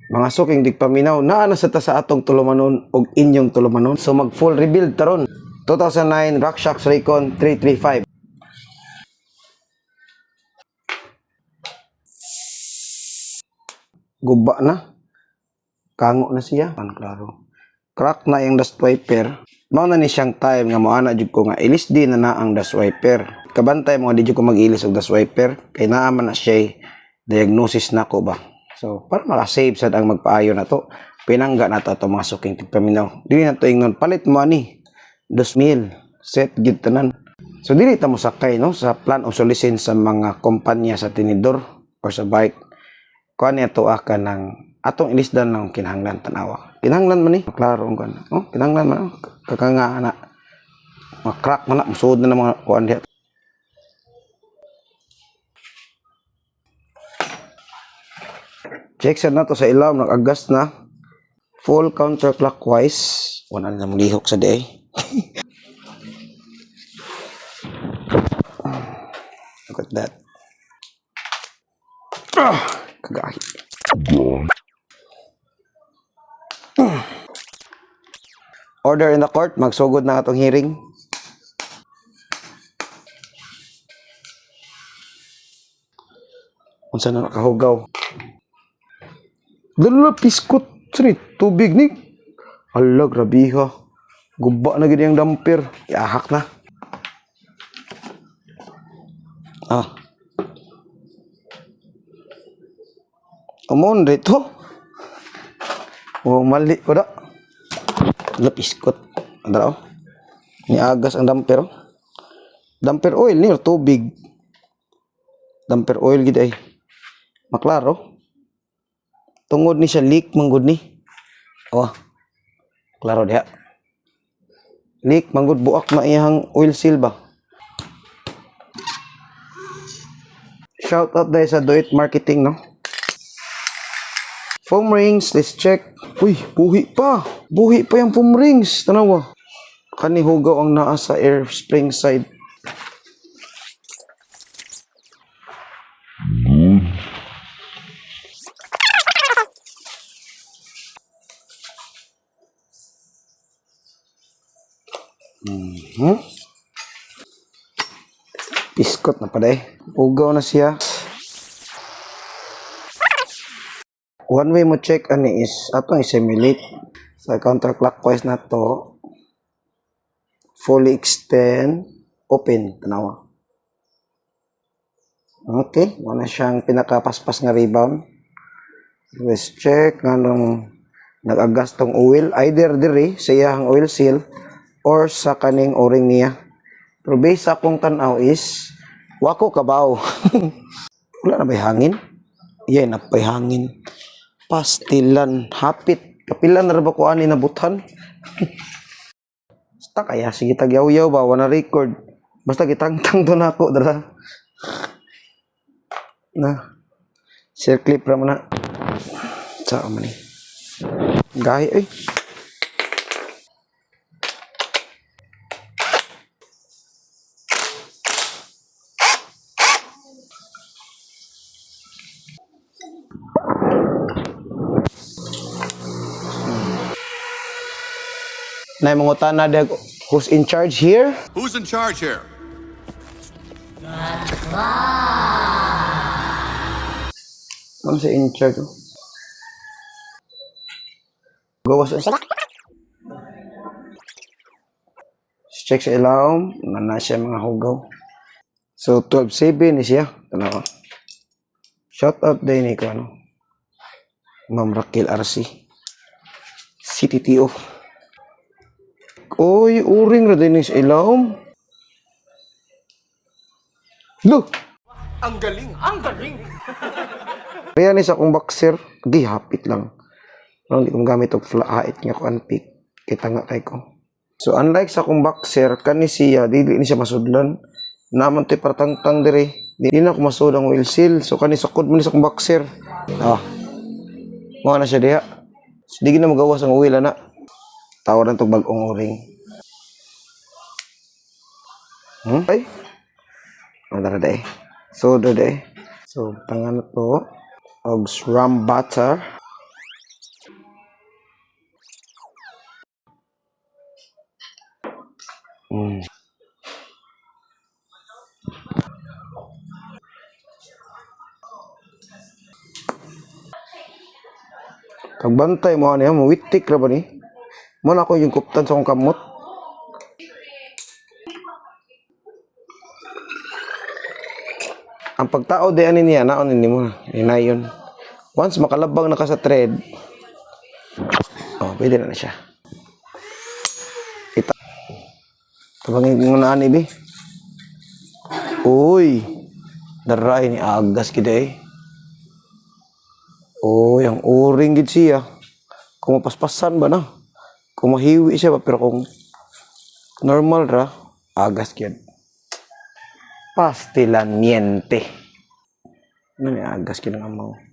Mga suking digpaminaw naa na sa ta sa atong tulumanon og inyong tulumanon. So mag full rebuild taron. 2009 RockShox Raycon 335. Guba na. Kango na siya. Klaro. Crack na yung dust wiper. Mao na ni siyang time nga moana jud ko nga ilis din na ang dust wiper. Kabantay mo di jud ko mag-ilis og dust wiper kay naa man na siya diagnosis na ko ba. So para maka-save sad ang magpaayo na to. Pinangga na to ato mga suking tigpaminaw. Dili na to ingnon palit mo ani 2,000 set gid tanan. So dili ta mo sakay no sa plan obsolescence sa mga kompanya sa tinidor or sa bike. Kuan niya to ka ng atong ilisdan ng kinahanglan tanawa. Kinahanglan man ni klaro ang kuan. Oh, kinahanglan man kakanga na crack man na musud na mga kuan diha. Check sad na to sa ilaw nag-agas na full counterclockwise. Wala na lihok sa day. Look at that. Kagahi. Order in the court, magsugod na atong hearing. Unsa na nakahugaw? Dala piskot, sini tubig ni. Ala grabe ha. Guba na gid ang damper. Iahak na. Amon dito. Oh, mali ko da. Lapiskot. Andra oh. Ni agas ang damper oh. Damper oil ni tubig. Damper oil gid ay. Maklaro. Tungod ni siya leak manggod ni. Oh. Klaro diha. Leak manggod buak na iyang oil seal ba. Shout out dahil sa Do It Marketing no. Foam rings, let's check. Uy, buhi pa. Buhi pa yung foam rings. Tanawa. Kani hugaw ang naa sa air spring side. Piskot na pa day. Hugaw na siya. One way mo check ani is atong i-simulate sa counterclockwise na to. Fully extend, open, tanawa. Okay, wala siyang pinakapaspas nga rebound. Let's check nganong nag-agas tong oil either dire sa iyang oil seal or sa kaning o-ring niya. Pero based sa akong tanaw is wako kabaw. Wala na ba'y hangin? Yeah, na ba'y hangin. Pastilan, hapit. Kapilan na ba ko ani nabutan? Basta kaya, sige tagyaw-yaw ba, wana record. Basta gitangtang doon ako, dara. Na, share clip raman na. Saan man eh. Gahi eh. Nay mangutan na dag who's in charge here? Who's in charge here? Ano si in charge? Gawas sa check sa ilaw, na siya mga hugaw. So 12.7 ni siya. Tanawa. Shout out din ni ko ano. Ma'am Raquel RC. CTTO. Oy, uring ra din sa ilaw. Look. Ang galing! Ang galing! Kaya ni sa akong boxer, di hapit lang. Pero hindi kong gamit og hait nga ko unpick. Kita nga kay ko. So unlike sa akong boxer, kani siya, dili ni siya masudlan. Naman to'y partangtang dire. Di na ako masud ang oil seal. So kani sakod mo ni sa akong boxer. Mga na siya diha. So di na magawas ang oil na. Tawaran tong bagong o-ring. Ay. Ano day? So day. So tangan to og SRAM butter. Hmm. Kagbantay mo ano yan, mawitik ra ba ni? Mo na ako yung kuptan sa akong kamot. Ang pagtao di ani niya, naon ni mo na. Inayon. Once makalabang na ka sa thread, oh, pwede na siya. Ita. Tabangin mo na ani, bi. Uy. Daray ni agas kita eh. Oh, yung uring gid siya. Kung mapaspasan ba na? Kung mahiwi siya ba, pero kung normal ra, agas gid. Pastilaniente. Ano ni agas gid ang amaw.